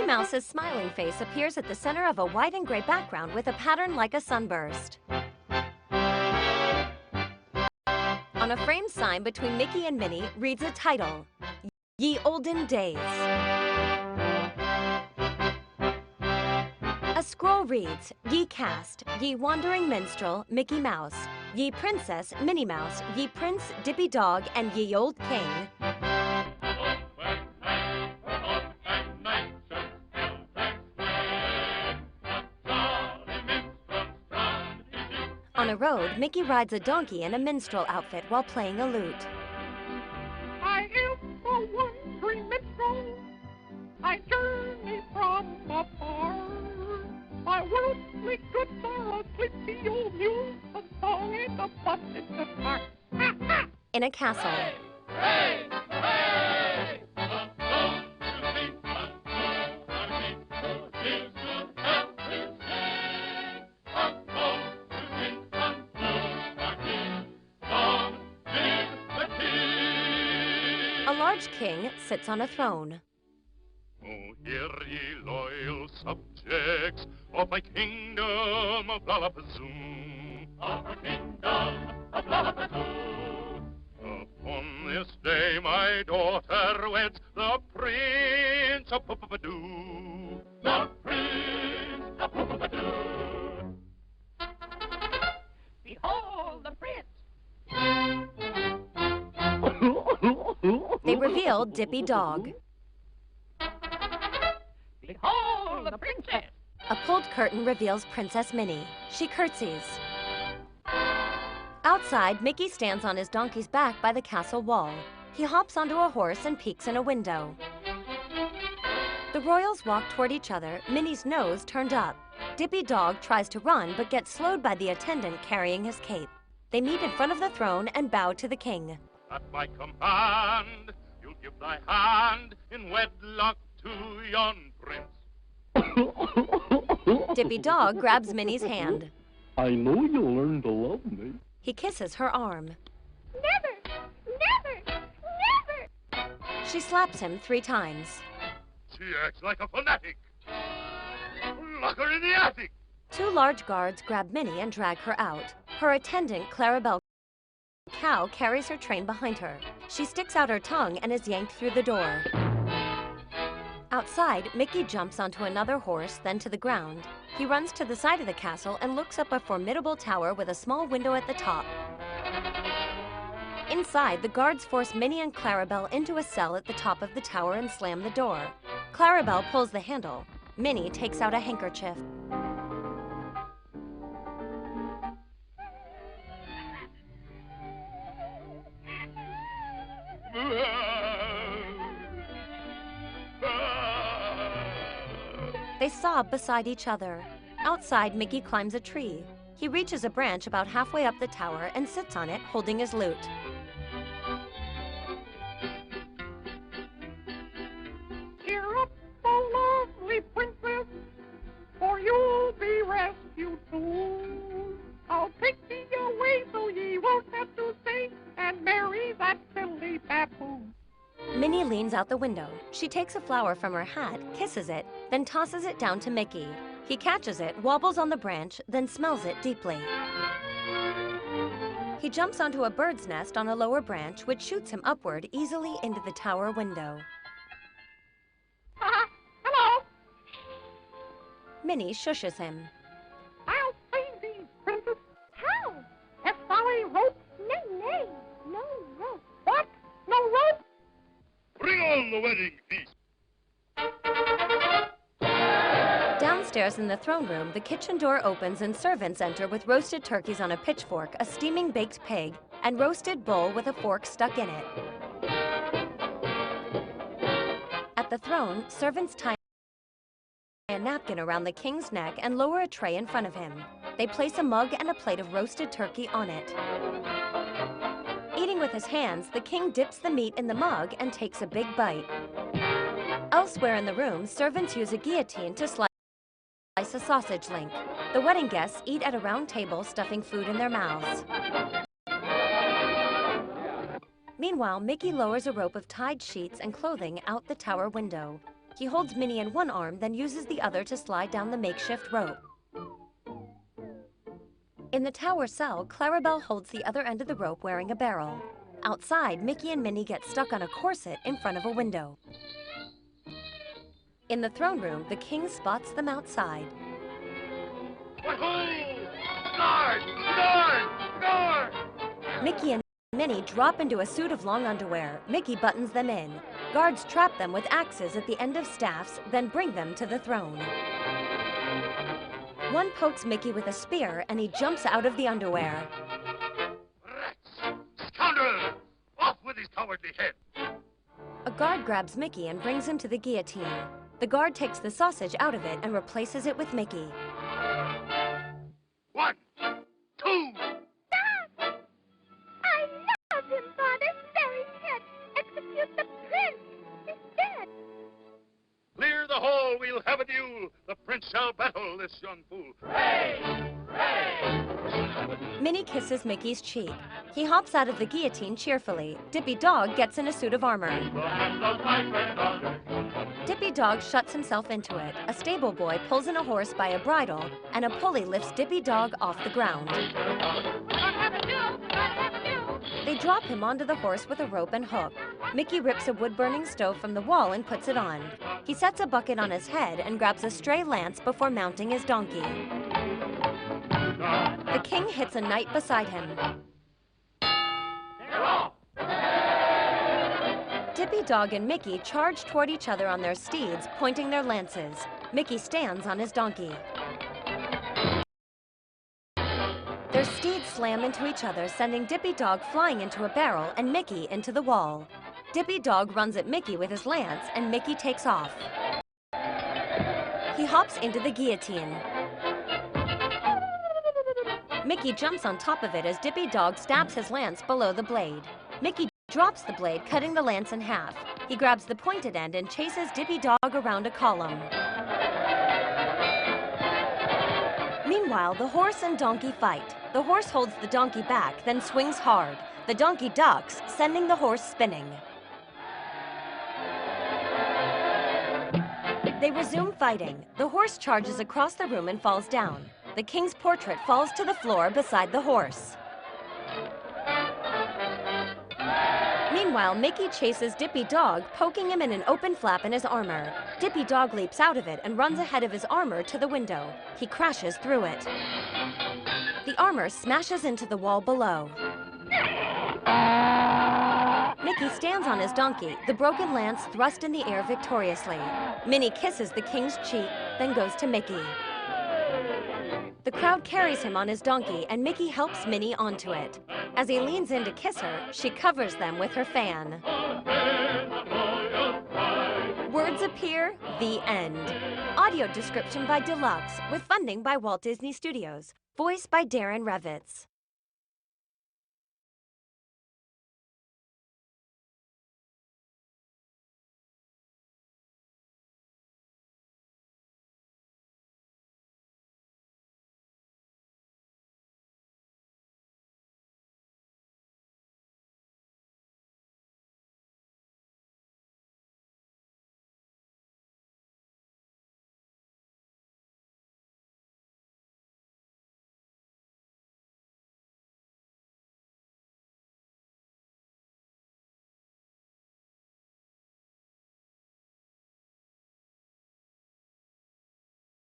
Mouse's smiling face appears at the center of a white and gray background with a pattern like a sunburst. On a framed sign between Mickey and Minnie reads a title, Ye Olden Days. A scroll reads, Ye Cast, Ye Wandering Minstrel, Mickey Mouse, Ye Princess, Minnie Mouse, Ye Prince, Dippy Dog, and Ye Old King. On a road, Mickey rides a donkey in a minstrel outfit while playing a lute. I am a wandering minstrel. I journey from afar. My worldly goods are a sleepy old mule, a song and a bus in the park. In a castle. Hey, hey, A large king sits on a throne. Oh, hear ye loyal subjects of my kingdom of Lollapuzoom. Of our kingdom of Lollapuzoom. Upon this day my daughter weds the Prince of Poop-a-Doo. The Prince of Poop-a-Doo. behold the prince. They reveal Dippy Dog. Behold the princess. A pulled curtain reveals Princess Minnie. She curtsies. Outside, Mickey stands on his donkey's back by the castle wall. He hops onto a horse and peeks in a window. The royals walk toward each other, Minnie's nose turned up. Dippy Dog tries to run but gets slowed by the attendant carrying his cape. They meet in front of the throne and bow to the king. At my command, you'll give thy hand in wedlock to yon prince. Dippy Dog grabs Minnie's hand. I know you'll learn to love me. He kisses her arm. Never, never, never. She slaps him 3 times. She acts like a fanatic. Lock her in the attic. 2 large guards grab Minnie and drag her out. Her attendant, Clarabelle Cow, carries her train behind her. She sticks out her tongue and is yanked through the door. Outside, Mickey jumps onto another horse, then to the ground. He runs to the side of the castle and looks up a formidable tower with a small window at the top. Inside, the guards force Minnie and Clarabelle into a cell at the top of the tower and slam the door. Clarabelle pulls the handle. Minnie takes out a handkerchief. They sob beside each other. Outside, Mickey climbs a tree. He reaches a branch about halfway up the tower and sits on it, holding his lute. Cheer up, oh lovely princess, for you'll be rescued soon. I'll take thee away so ye won't have to sing and marry that silly baboon. Minnie leans out the window. She takes a flower from her hat, kisses it, then tosses it down to Mickey. He catches it, wobbles on the branch, then smells it deeply. He jumps onto a bird's nest on a lower branch, which shoots him upward easily into the tower window. Hello. Minnie shushes him. I'll save thee, princess. How? Have sorry rope? Nay, nay, no rope. What? No rope? Bring on the wedding feast. Downstairs in the throne room, the kitchen door opens and servants enter with roasted turkeys on a pitchfork, a steaming baked pig, and roasted bull with a fork stuck in it. At the throne, servants tie a napkin around the king's neck and lower a tray in front of him. They place a mug and a plate of roasted turkey on it. Eating with his hands, the king dips the meat in the mug and takes a big bite. Elsewhere in the room, servants use a guillotine to slice a sausage link. The wedding guests eat at a round table, stuffing food in their mouths. Meanwhile, Mickey lowers a rope of tied sheets and clothing out the tower window. He holds Minnie in one arm, then uses the other to slide down the makeshift rope. In the tower cell, Clarabelle holds the other end of the rope wearing a barrel. Outside, Mickey and Minnie get stuck on a corset in front of a window. In the throne room, the king spots them outside. Guard! Guard! Guard! Mickey and Minnie drop into a suit of long underwear. Mickey buttons them in. Guards trap them with axes at the end of staffs, then bring them to the throne. One pokes Mickey with a spear, and he jumps out of the underwear. Rats! Scoundrel! Off with his cowardly head! A guard grabs Mickey and brings him to the guillotine. The guard takes the sausage out of it and replaces it with Mickey. 1, 2! Stop! I love him, Father. Bury head. Execute the prince. He's dead. Clear the hall, we'll have a duel. The prince shall battle this young fool. Minnie kisses Mickey's cheek. He hops out of the guillotine cheerfully. Dippy Dog gets in a suit of armor. Dippy Dog shuts himself into it. A stable boy pulls in a horse by a bridle, and a pulley lifts Dippy Dog off the ground. They drop him onto the horse with a rope and hook. Mickey rips a wood-burning stove from the wall and puts it on. He sets a bucket on his head and grabs a stray lance before mounting his donkey. The king hits a knight beside him. Dippy Dog and Mickey charge toward each other on their steeds, pointing their lances. Mickey stands on his donkey. Their steeds slam into each other, sending Dippy Dog flying into a barrel and Mickey into the wall. Dippy Dog runs at Mickey with his lance, and Mickey takes off. He hops into the guillotine. Mickey jumps on top of it as Dippy Dog stabs his lance below the blade. Mickey drops the blade, cutting the lance in half. He grabs the pointed end and chases Dippy Dog around a column. Meanwhile, the horse and donkey fight. The horse holds the donkey back, then swings hard. The donkey ducks, sending the horse spinning. They resume fighting. The horse charges across the room and falls down. The king's portrait falls to the floor beside the horse. Meanwhile, Mickey chases Dippy Dog, poking him in an open flap in his armor. Dippy Dog leaps out of it and runs ahead of his armor to the window. He crashes through it. The armor smashes into the wall below. Mickey stands on his donkey, the broken lance thrust in the air victoriously. Minnie kisses the king's cheek, then goes to Mickey. The crowd carries him on his donkey, and Mickey helps Minnie onto it. As he leans in to kiss her, she covers them with her fan. Words appear, the end. Audio description by Deluxe, with funding by Walt Disney Studios. Voiced by Darren Revitz.